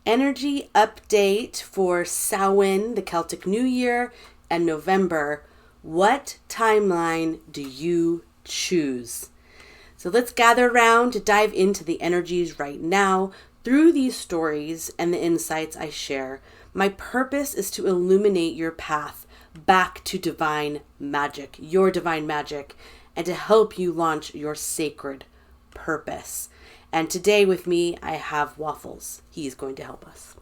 energy update for Samhain, the Celtic New Year, and November. What timeline do you choose? So let's gather around to dive into the energies right now through these stories and the insights I share. My purpose is to illuminate your path back to divine magic, your divine magic, and to help you launch your sacred purpose. And today with me, I have Waffles. He's going to help us.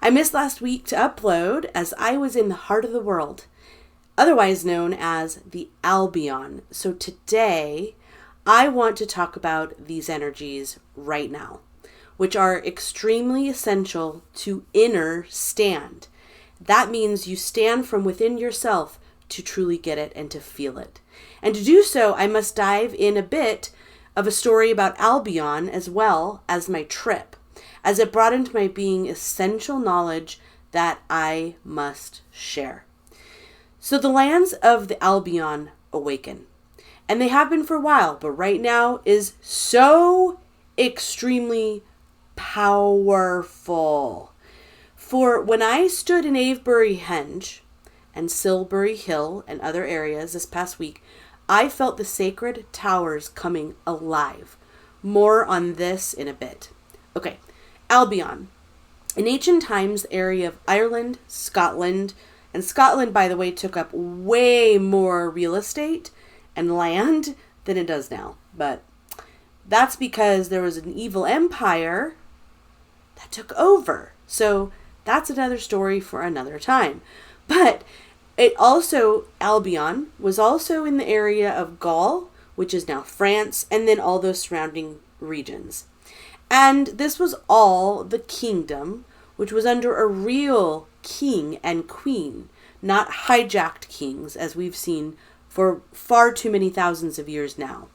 I missed last week to upload as I was in the heart of the world, otherwise known as the Albion. So today, I want to talk about these energies right now, which are extremely essential to inner stand. That means you stand from within yourself to truly get it and to feel it. And to do so, I must dive in a bit of a story about Albion as well as my trip, as it brought into my being essential knowledge that I must share. So the lands of the Albion awaken, and they have been for a while, but right now is so extremely powerful. For when I stood in Avebury Henge and Silbury Hill and other areas this past week, I felt the sacred towers coming alive. More on this in a bit. Okay, Albion. In ancient times, the area of Ireland, Scotland, and Scotland, by the way, took up way more real estate and land than it does now. But that's because there was an evil empire that took over. So that's another story for another time. But Albion was also in the area of Gaul, which is now France, and then all those surrounding regions. And this was all the kingdom, which was under a real king and queen, not hijacked kings, as we've seen for far too many thousands of years now.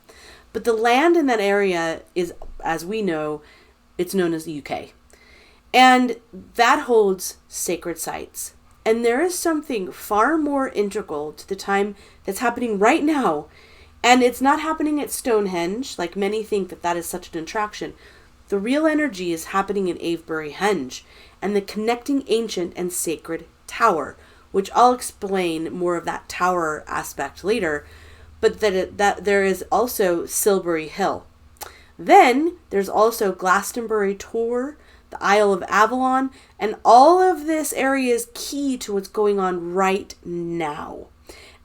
But the land in that area is, as we know, it's known as the UK. And that holds sacred sites. And there is something far more integral to the time that's happening right now. And it's not happening at Stonehenge, like many think that that is such an attraction. The real energy is happening in Avebury Henge and the connecting ancient and sacred tower, which I'll explain more of that tower aspect later. But that there is also Silbury Hill. Then there's also Glastonbury Tor, the Isle of Avalon, and all of this area is key to what's going on right now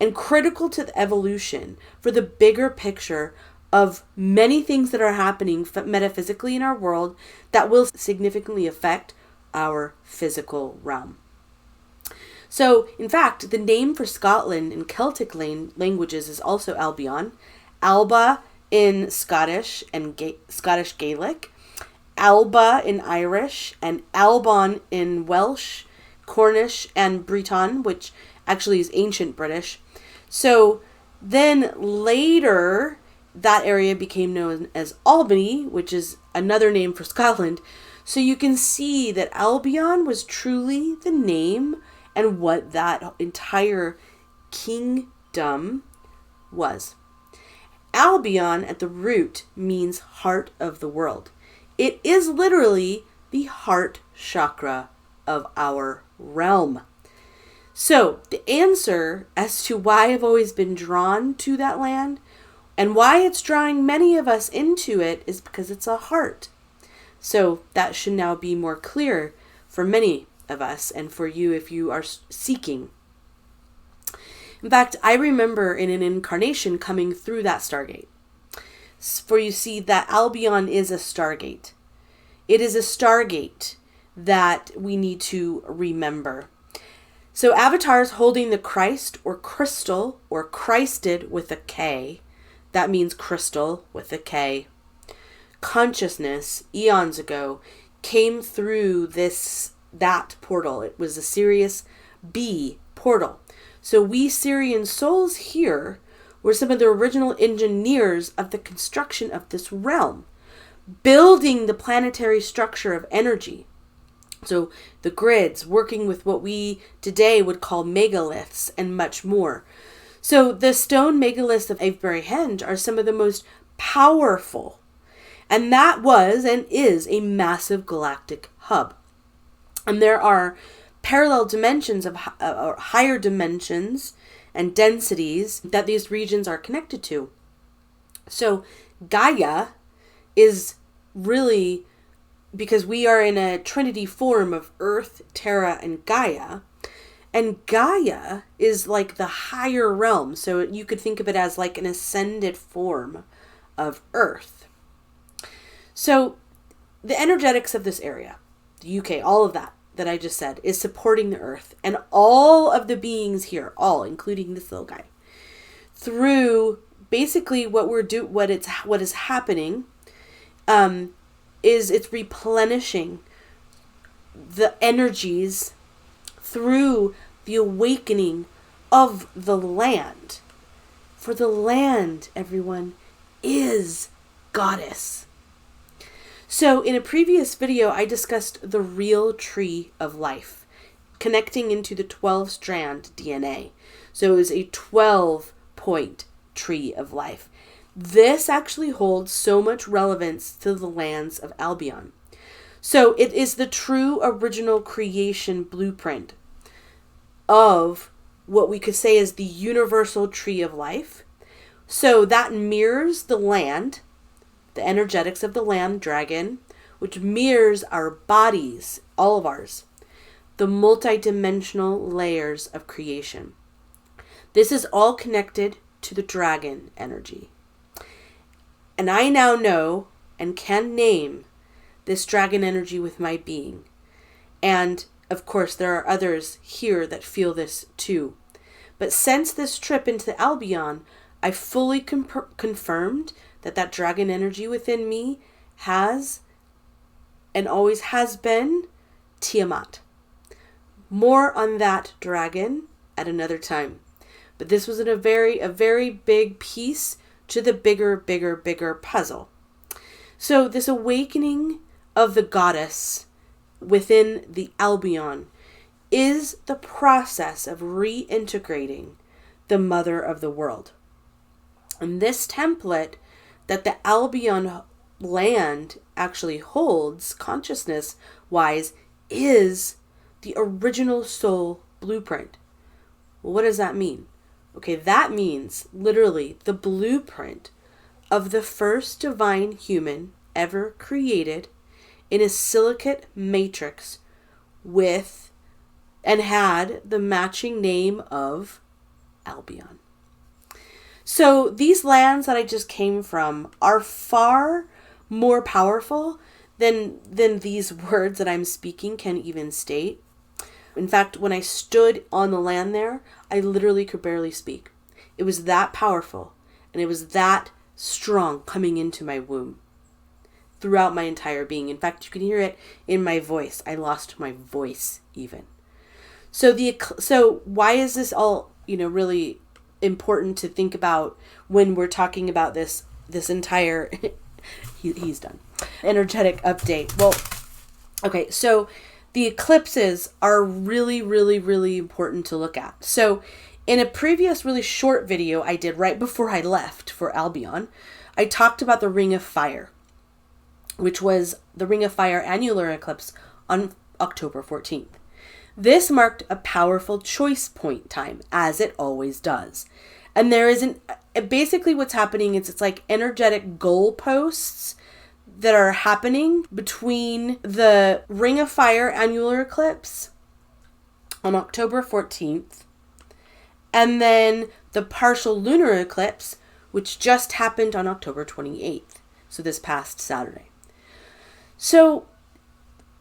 and critical to the evolution for the bigger picture of many things that are happening metaphysically in our world that will significantly affect our physical realm. So, in fact, the name for Scotland in Celtic languages is also Albion, Alba in Scottish and Scottish Gaelic, Alba in Irish, and Albon in Welsh, Cornish, and Breton, which actually is ancient British. So then later, that area became known as Albany, which is another name for Scotland. So you can see that Albion was truly the name and what that entire kingdom was. Albion at the root means heart of the world. It is literally the heart chakra of our realm. So the answer as to why I've always been drawn to that land and why it's drawing many of us into it is because it's a heart. So that should now be more clear for many of us and for you if you are seeking. In fact, I remember in an incarnation coming through that Stargate. For you see that Albion is a Stargate. It is a Stargate that we need to remember. So avatars holding the Christ or crystal or Christed with a K, that means crystal with a K, consciousness eons ago came through that portal. It was a Sirius B portal. So we Sirian souls here were some of the original engineers of the construction of this realm, building the planetary structure of energy. So the grids, working with what we today would call megaliths and much more. So the stone megaliths of Avebury Henge are some of the most powerful And that was and is a massive galactic hub. And there are parallel dimensions of or higher dimensions and densities that these regions are connected to. So Gaia is really, because we are in a trinity form of Earth, Terra, and Gaia. And Gaia is like the higher realm. So you could think of it as like an ascended form of Earth. So the energetics of this area, the UK, all of that I just said, is supporting the Earth and all of the beings here, all, including this little guy, through basically what is happening, is it's replenishing the energies through the awakening of the land. For the land, everyone, is goddess. So in a previous video, I discussed the real tree of life, connecting into the 12-strand DNA. So it was a 12-point tree of life. This actually holds so much relevance to the lands of Albion. So it is the true original creation blueprint of what we could say is the universal tree of life. So that mirrors the land, the energetics of the land dragon, which mirrors our bodies, all of ours, the multidimensional layers of creation. This is all connected to the dragon energy. And I now know and can name this dragon energy with my being. And of course, there are others here that feel this too. But since this trip into Albion, I fully confirmed that dragon energy within me has and always has been Tiamat. More on that dragon at another time. But this was a very big piece to the bigger puzzle. So this awakening of the goddess within the Albion is the process of reintegrating the mother of the world. And this template that the Albion land actually holds, consciousness-wise, is the original soul blueprint. Well, what does that mean? Okay, that means literally the blueprint of the first divine human ever created in a silicate matrix with and had the matching name of Albion. So these lands that I just came from are far more powerful than these words that I'm speaking can even state. In fact, when I stood on the land there, I literally could barely speak. It was that powerful, and it was that strong coming into my womb throughout my entire being. In fact, you can hear it in my voice. I lost my voice even. So why is this all, really important to think about when we're talking about this entire he's done energetic update? Well, okay, so the eclipses are really important to look at. So in a previous really short video I did right before I left for Albion, I talked about the Ring of Fire, which was the Ring of Fire annular eclipse on October 14th. This marked a powerful choice point time, as it always does. And there is basically what's happening is it's like energetic goalposts that are happening between the Ring of Fire annular eclipse on October 14th and then the partial lunar eclipse, which just happened on October 28th. So this past Saturday. So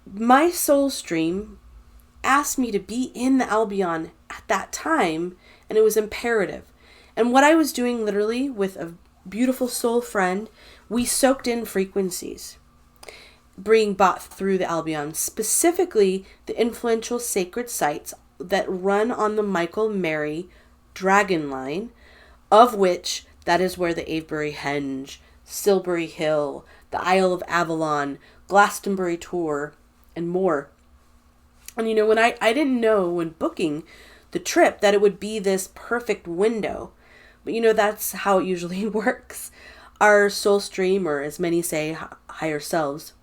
my soul stream asked me to be in the Albion at that time, and it was imperative. And what I was doing literally with a beautiful soul friend, we soaked in frequencies being brought through the Albion, specifically the influential sacred sites that run on the Michael Mary dragon line, of which that is where the Avebury Henge, Silbury Hill, the Isle of Avalon, Glastonbury Tor, and more. And when I didn't know when booking the trip that it would be this perfect window. But that's how it usually works. our soul stream, or as many say, higher selves,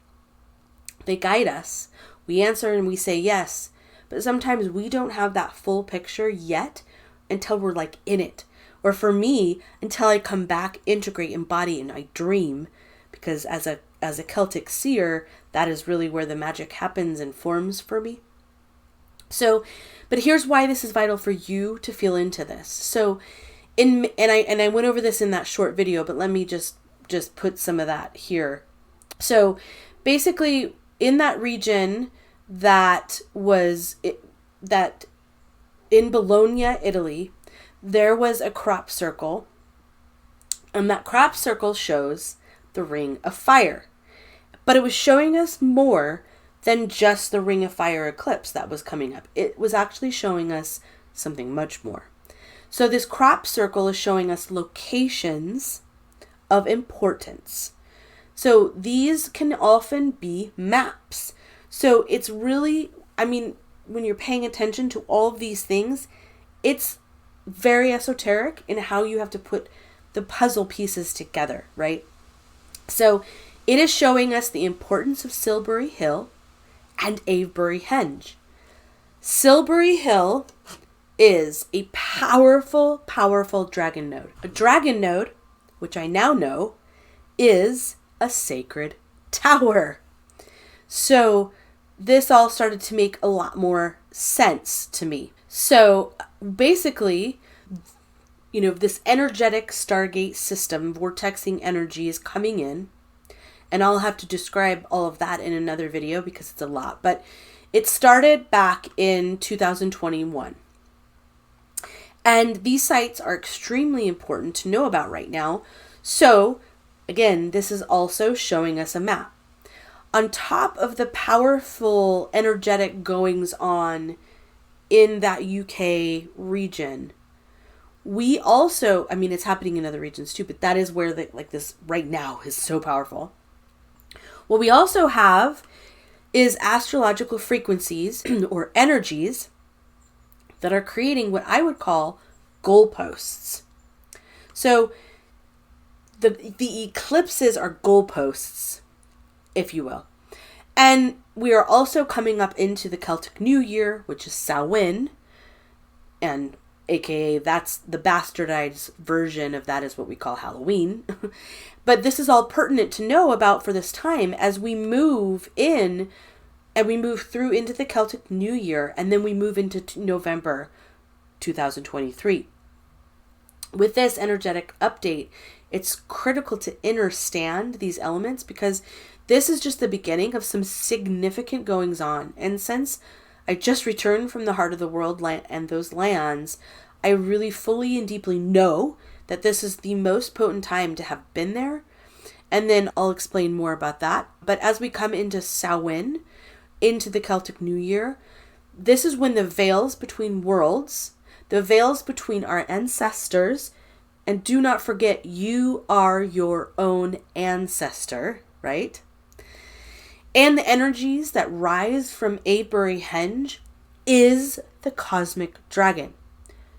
they guide us. We answer and we say yes. But sometimes we don't have that full picture yet until we're like in it. Or for me, until I come back, integrate, embody, and I dream. Because as a Celtic seer, that is really where the magic happens and forms for me. So, but here's why this is vital for you to feel into this. So, and I went over this in that short video, but let me just put some of that here. So, basically, in that region that in Bologna, Italy, there was a crop circle, and that crop circle shows the ring of fire. But it was showing us more than just the ring of fire eclipse that was coming up. It was actually showing us something much more. So this crop circle is showing us locations of importance. So these can often be maps. So it's really, when you're paying attention to all of these things, it's very esoteric in how you have to put the puzzle pieces together, right? So it is showing us the importance of Silbury Hill and Avebury Henge. Silbury Hill is a powerful, powerful dragon node. A dragon node, which I now know, is a sacred tower. So this all started to make a lot more sense to me. So basically, this energetic Stargate system, vortexing energy is coming in. And I'll have to describe all of that in another video because it's a lot. But it started back in 2021. And these sites are extremely important to know about right now. So, again, this is also showing us a map. On top of the powerful energetic goings on in that UK region, we also, it's happening in other regions too, but that is where this right now is so powerful. What we also have is astrological frequencies or energies that are creating what I would call goalposts. So the eclipses are goalposts, if you will. And we are also coming up into the Celtic New Year, which is Samhain, and aka that's the bastardized version of that is what we call Halloween. But this is all pertinent to know about for this time as we move in and we move through into the Celtic New Year, and then we move into November 2023. With this energetic update, it's critical to understand these elements because this is just the beginning of some significant goings on. And since I just returned from the heart of the world and those lands, I really fully and deeply know that this is the most potent time to have been there. And then I'll explain more about that. But as we come into Samhain, into the Celtic New Year, this is when the veils between worlds, the veils between our ancestors, and do not forget, you are your own ancestor, right? And the energies that rise from Avebury Henge is the cosmic dragon.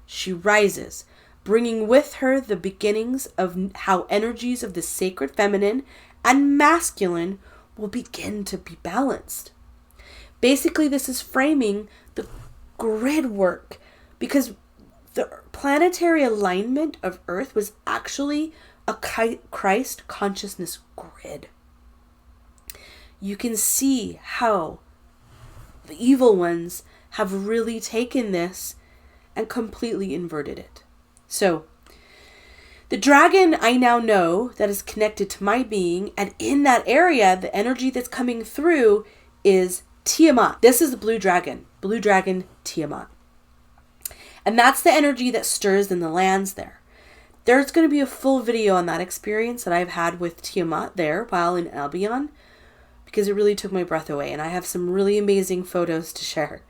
She rises, bringing with her the beginnings of how energies of the sacred feminine and masculine will begin to be balanced. Basically, this is framing the grid work because the planetary alignment of Earth was actually a Christ consciousness grid. You can see how the evil ones have really taken this and completely inverted it. So, the dragon I now know that is connected to my being, and in that area, the energy that's coming through is Tiamat. This is the Blue Dragon Tiamat. And that's the energy that stirs in the lands there. There's going to be a full video on that experience that I've had with Tiamat there while in Albion, because it really took my breath away, and I have some really amazing photos to share.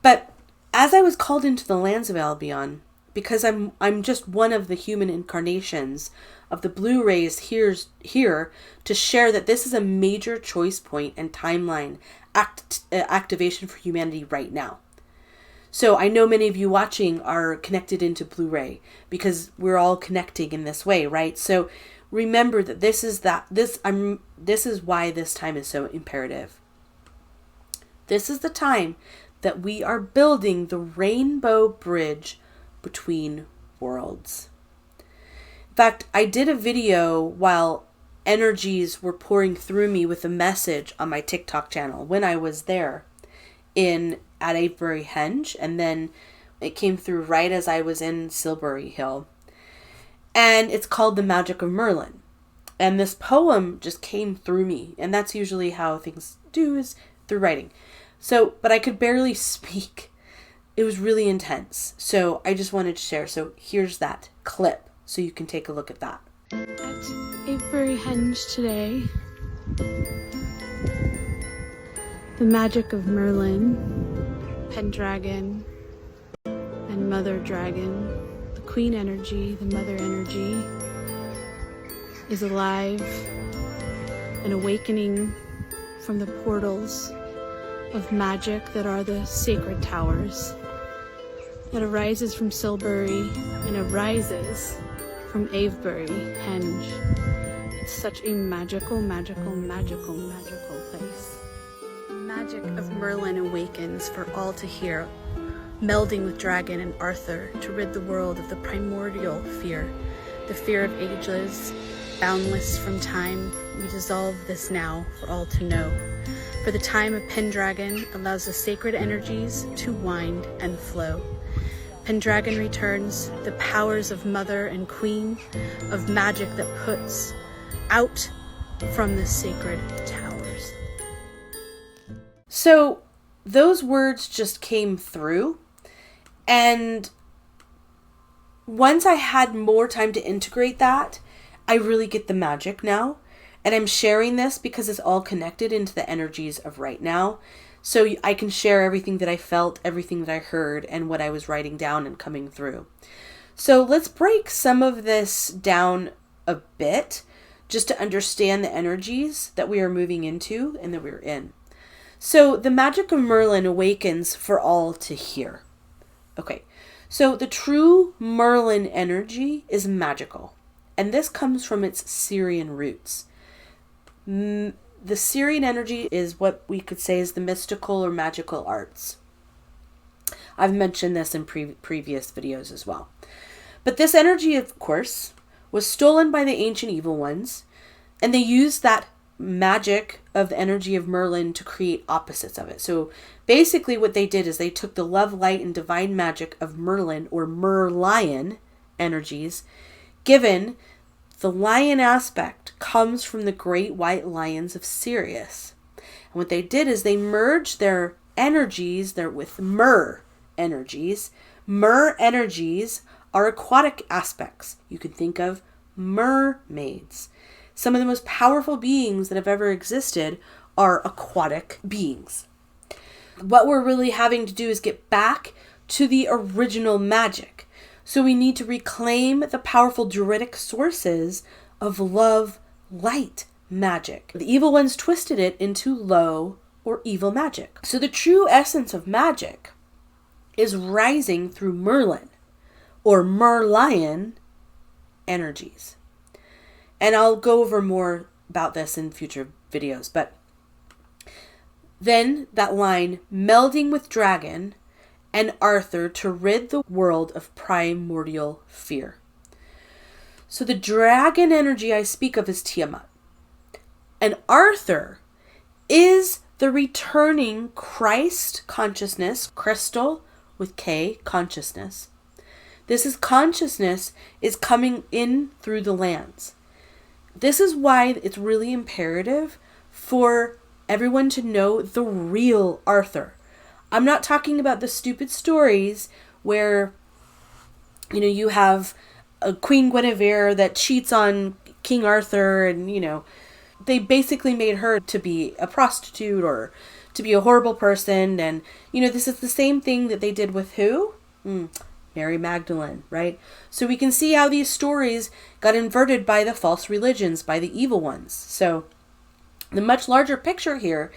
But as I was called into the lands of Albion, because I'm just one of the human incarnations of the blue rays here to share that this is a major choice point and timeline activation for humanity right now. So I know many of you watching are connected into Blu-ray because we're all connecting in this way, right? So remember that this is why this time is so imperative. This is the time that we are building the rainbow bridge between worlds. In fact, I did a video while energies were pouring through me with a message on my TikTok channel when I was there at Avebury Henge, and then it came through right as I was in Silbury Hill. And it's called The Magic of Merlin. And this poem just came through me, and that's usually how things do, is through writing. So, but I could barely speak. It was really intense. So I just wanted to share. So here's that clip so you can take a look at that. At Avebury Henge today, the magic of Merlin, Pendragon, and Mother Dragon, the Queen energy, the Mother energy, is alive and awakening from the portals of magic that are the sacred towers, that arises from Silbury and arises from Avebury Henge. It's such a magical, magical, magical, magical place. The magic of Merlin awakens for all to hear, melding with Dragon and Arthur to rid the world of the primordial fear, the fear of ageless, boundless from time. We dissolve this now for all to know. For the time of Pendragon allows the sacred energies to wind and flow. Pendragon returns the powers of Mother and Queen, of magic that puts out from the sacred towers. So those words just came through, and once I had more time to integrate that, I really get the magic now. And I'm sharing this because it's all connected into the energies of right now. So I can share everything that I felt, everything that I heard, and what I was writing down and coming through. So let's break some of this down a bit just to understand the energies that we are moving into and that we're in. So the magic of Merlin awakens for all to hear. Okay, so the true Merlin energy is magical. And this comes from its Syrian roots. The Syrian energy is what we could say is the mystical or magical arts. I've mentioned this in previous videos as well. But this energy, of course, was stolen by the ancient evil ones, and they used that magic of the energy of Merlin to create opposites of it. So basically what they did is they took the love, light, and divine magic of Merlin or Merlion energies, given the lion aspect comes from the great white lions of Sirius. And what they did is they merged their energies with mer energies. Mer energies are aquatic aspects. You can think of mermaids. Some of the most powerful beings that have ever existed are aquatic beings. What we're really having to do is get back to the original magic. So we need to reclaim the powerful druidic sources of love, light magic. The evil ones twisted it into low or evil magic. So the true essence of magic is rising through Merlin or Merlion energies. And I'll go over more about this in future videos. But then that line, melding with Dragon and Arthur to rid the world of primordial fear. So the dragon energy I speak of is Tiamat. And Arthur is the returning Christ consciousness, crystal with K, consciousness. This is consciousness is coming in through the lands. This is why it's really imperative for everyone to know the real Arthur. I'm not talking about the stupid stories where, you have a Queen Guinevere that cheats on King Arthur and, they basically made her to be a prostitute or to be a horrible person. And, this is the same thing that they did with who? Mary Magdalene, right? So we can see how these stories got inverted by the false religions, by the evil ones. So the much larger picture here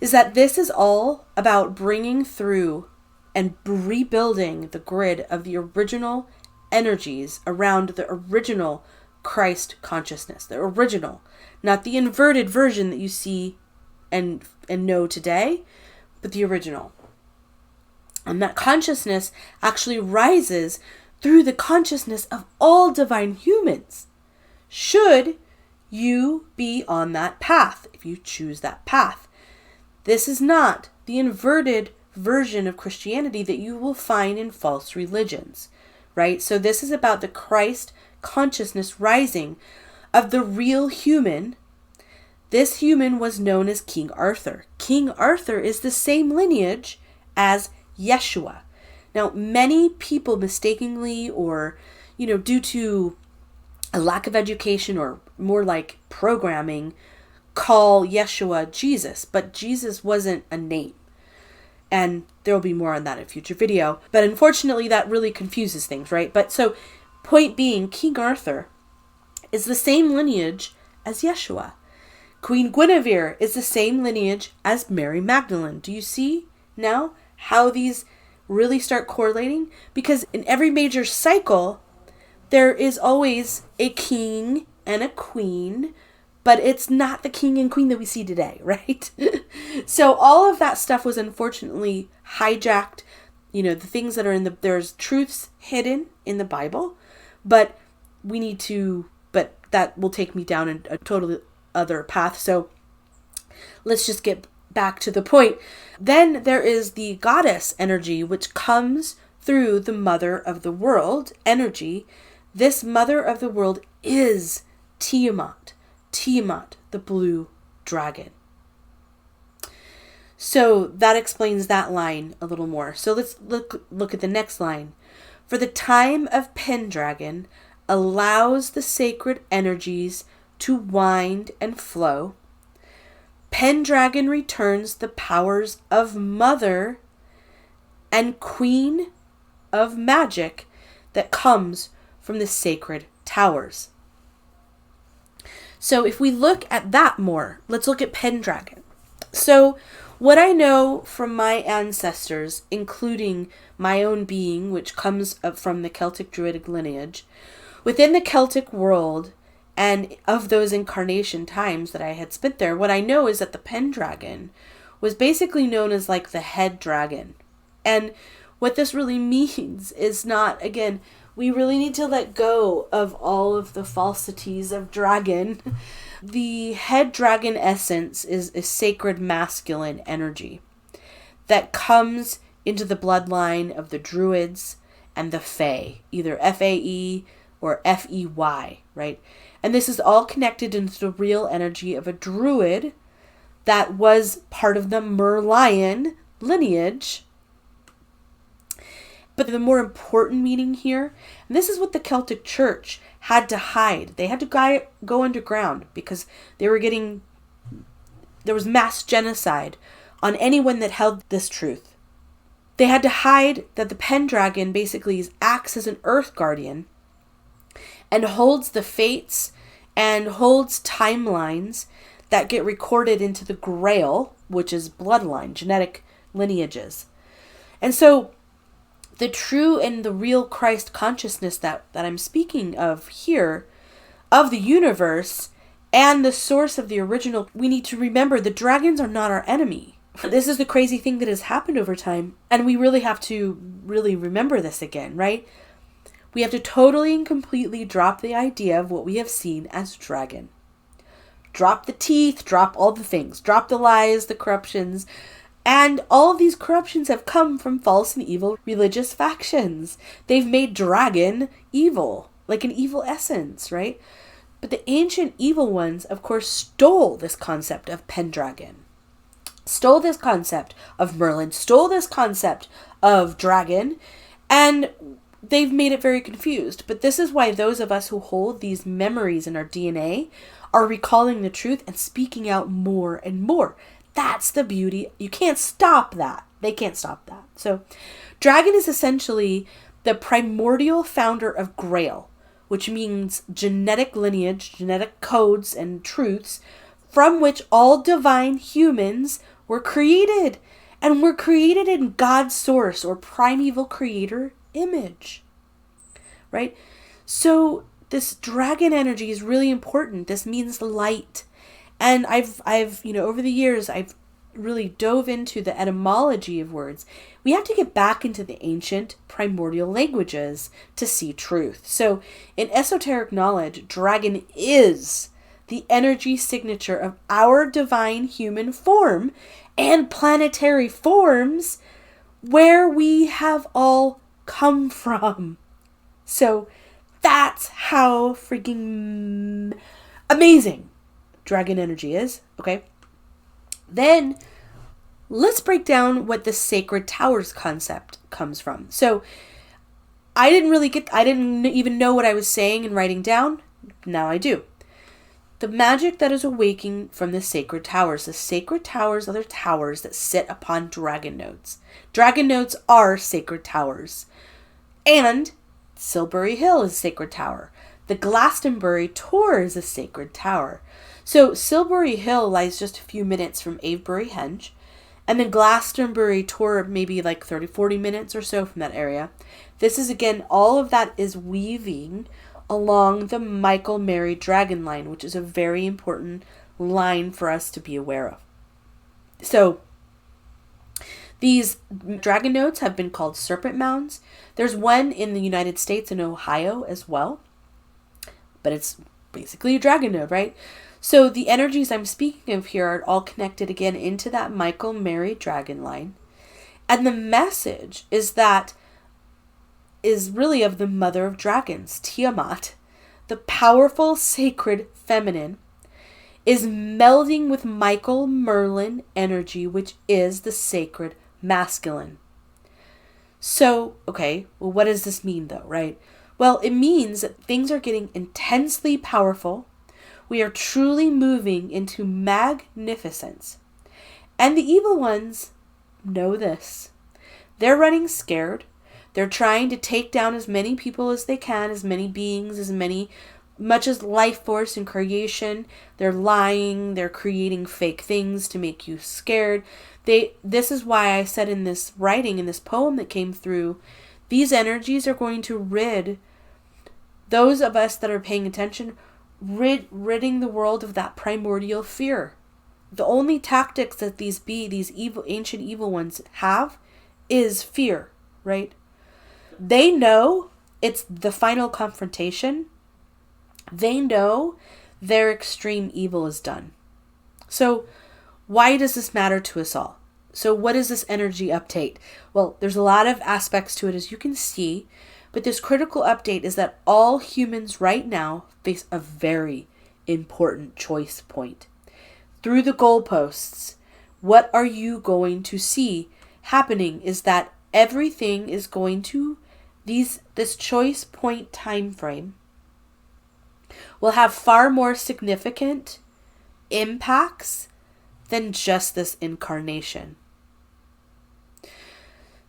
is that this is all about bringing through and rebuilding the grid of the original energies around the original Christ consciousness, the original, not the inverted version that you see and know today, but the original. And that consciousness actually rises through the consciousness of all divine humans. Should you be on that path, if you choose that path. This is not the inverted version of Christianity that you will find in false religions, right? So this is about the Christ consciousness rising of the real human. This human was known as King Arthur. King Arthur is the same lineage as Yeshua. Now, many people mistakenly or, due to a lack of education or more like programming, call Yeshua Jesus, but Jesus wasn't a name. And there will be more on that in a future video. But unfortunately, that really confuses things, right? But so, point being, King Arthur is the same lineage as Yeshua. Queen Guinevere is the same lineage as Mary Magdalene. Do you see now how these really start correlating? Because in every major cycle, there is always a king and a queen, but it's not the king and queen that we see today, right? So all of that stuff was unfortunately hijacked. The things that are there's truths hidden in the Bible, but that will take me down a totally other path. So let's just get back to the point. Then there is the goddess energy, which comes through the mother of the world energy. This mother of the world is Tiamat, the blue dragon. So that explains that line a little more. So let's look at the next line. For the time of Pendragon allows the sacred energies to wind and flow. Pendragon returns the powers of Mother and Queen of Magic that comes from the sacred towers. So if we look at that more, let's look at Pendragon. So what I know from my ancestors, including my own being, which comes from the Celtic Druidic lineage, within the Celtic world, and of those incarnation times that I had spent there, what I know is that the Pendragon was basically known as like the head dragon. And what this really means is not, again, we really need to let go of all of the falsities of dragon. The head dragon essence is a sacred masculine energy that comes into the bloodline of the druids and the fae, either Fae or Fey, right? And this is all connected into the real energy of a druid that was part of the Merlion lineage. But the more important meaning here, and this is what the Celtic Church had to hide. They had to go underground because there was mass genocide on anyone that held this truth. They had to hide that the Pendragon basically acts as an earth guardian and holds the fates and holds timelines that get recorded into the Grail, which is bloodline, genetic lineages. And so the true and the real Christ consciousness that I'm speaking of here, of the universe, and the source of the original, we need to remember the dragons are not our enemy. This is the crazy thing that has happened over time, and we really have to really remember this again, right? We have to totally and completely drop the idea of what we have seen as dragon. Drop the teeth, drop all the things, drop the lies, the corruptions, and all of these corruptions have come from false and evil religious factions. They've made dragon evil, like an evil essence, right? But the ancient evil ones, of course, stole this concept of Pendragon, stole this concept of Merlin, stole this concept of dragon, and they've made it very confused. But this is why those of us who hold these memories in our DNA are recalling the truth and speaking out more and more. That's the beauty. You can't stop that. They can't stop that. So dragon is essentially the primordial founder of Grail, which means genetic lineage, genetic codes and truths from which all divine humans were created, and were created in God's source or primeval creator image, right? So this dragon energy is really important. This means light. And I've over the years, I've really dove into the etymology of words. We have to get back into the ancient primordial languages to see truth. So in esoteric knowledge, dragon is the energy signature of our divine human form and planetary forms where we have all come from. So that's how freaking amazing dragon energy is, okay? Then let's break down what the sacred towers concept comes from. So I didn't even know what I was saying and writing down. Now I do. The magic that is awaking from the sacred towers. The sacred towers are the towers that sit upon dragon nodes. Dragon nodes are sacred towers. And Silbury Hill is a sacred tower. The Glastonbury Tor is a sacred tower. So Silbury Hill lies just a few minutes from Avebury Henge. And then Glastonbury Tor maybe like 30-40 minutes or so from that area. This is, again, all of that is weaving along the Michael Mary Dragon line, which is a very important line for us to be aware of. So these dragon nodes have been called serpent mounds. There's one in the United States in Ohio as well, but it's basically a dragon node, right? So the energies I'm speaking of here are all connected again into that Michael Mary Dragon line. And the message is really of the mother of dragons, Tiamat, the powerful sacred feminine, is melding with Michael Merlin energy, which is the sacred masculine. So, okay, well, what does this mean though, right? Well, it means that things are getting intensely powerful. We are truly moving into magnificence. And the evil ones know this. They're running scared. They're trying to take down as many people as they can, as many beings, much as life force and creation. They're lying. They're creating fake things to make you scared. This is why I said in this writing, in this poem that came through, these energies are going to rid those of us that are paying attention, ridding the world of that primordial fear. The only tactics that these ancient evil ones have is fear, right? They know it's the final confrontation. They know their extreme evil is done. So why does this matter to us all? So what is this energy update? Well, there's a lot of aspects to it, as you can see, but this critical update is that all humans right now face a very important choice point. Through the goalposts, what are you going to see happening is that everything is going to, this choice point time frame will have far more significant impacts than just this incarnation.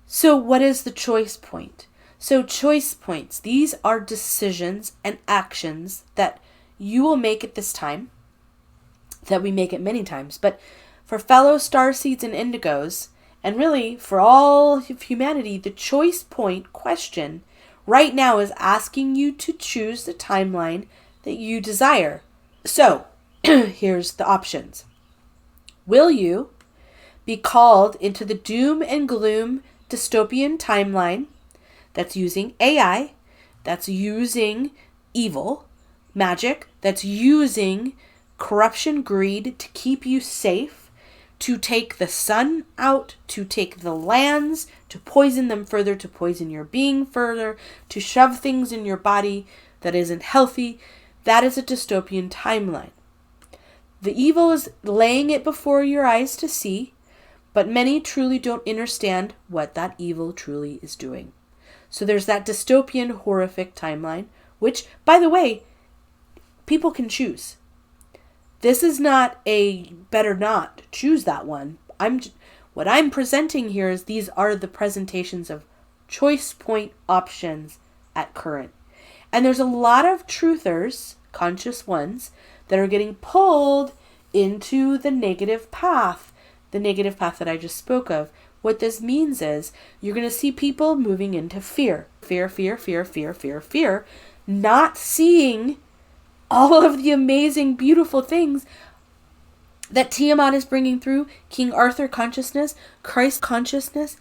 So what is the choice point? So choice points, these are decisions and actions that you will make at this time, that we make it many times, but for fellow starseeds and indigos, and really for all of humanity, the choice point question right now is asking you to choose the timeline that you desire. So here's the options. Will you be called into the doom and gloom dystopian timeline that's using AI, that's using evil, magic, that's using corruption, greed to keep you safe, to take the sun out, to take the lands, to poison them further, to poison your being further, to shove things in your body that isn't healthy? That is a dystopian timeline. The evil is laying it before your eyes to see, but many truly don't understand what that evil truly is doing. So there's that dystopian, horrific timeline, which, by the way, people can choose. This is not a better not choose that one. What I'm presenting here is these are the presentations of choice point options at current. And there's a lot of truthers, conscious ones, that are getting pulled into the negative path that I just spoke of. What this means is you're going to see people moving into fear. Fear, not seeing all of the amazing, beautiful things that Tiamat is bringing through, King Arthur consciousness, Christ consciousness,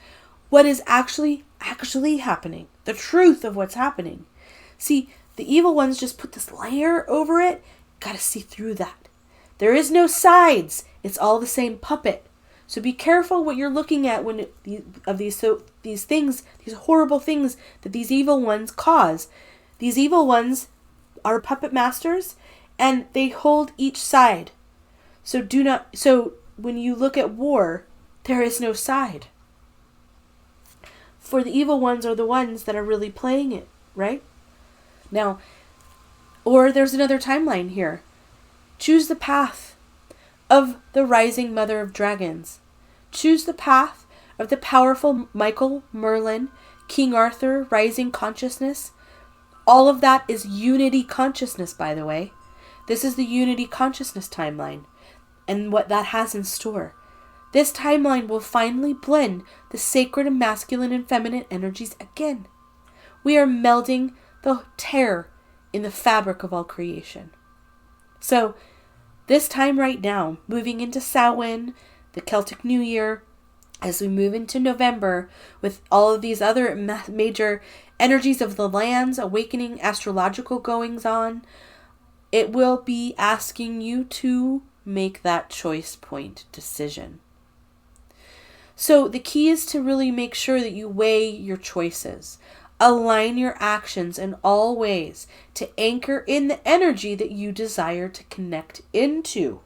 what is actually happening, the truth of what's happening. See, the evil ones just put this layer over it. Gotta see through that. There is no sides. It's all the same puppet. So be careful what you're looking at when these things, these horrible things that these evil ones cause. These evil ones are puppet masters, and they hold each side. So when you look at war, there is no side. For the evil ones are the ones that are really playing it, right? Now, or there's another timeline here. Choose the path of the rising mother of dragons. Choose the path of the powerful Michael, Merlin, King Arthur, rising consciousness. All of that is unity consciousness, by the way. This is the unity consciousness timeline and what that has in store. This timeline will finally blend the sacred and masculine and feminine energies again. We are melding the terror in the fabric of all creation. So, this time right now, moving into Samhain, the Celtic New Year, as we move into November, with all of these other major energies of the lands, awakening, astrological goings on, it will be asking you to make that choice point decision. So the key is to really make sure that you weigh your choices. Align your actions in all ways to anchor in the energy that you desire to connect into.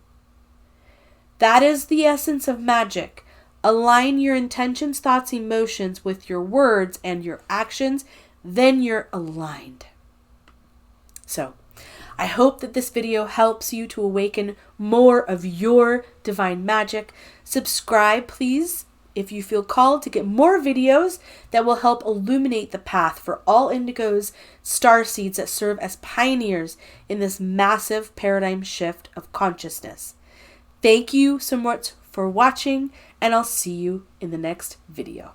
That is the essence of magic. Align your intentions, thoughts, emotions with your words and your actions, then you're aligned. So, I hope that this video helps you to awaken more of your divine magic. Subscribe, please, if you feel called to get more videos that will help illuminate the path for all indigos, starseeds that serve as pioneers in this massive paradigm shift of consciousness. Thank you so much for watching, and I'll see you in the next video.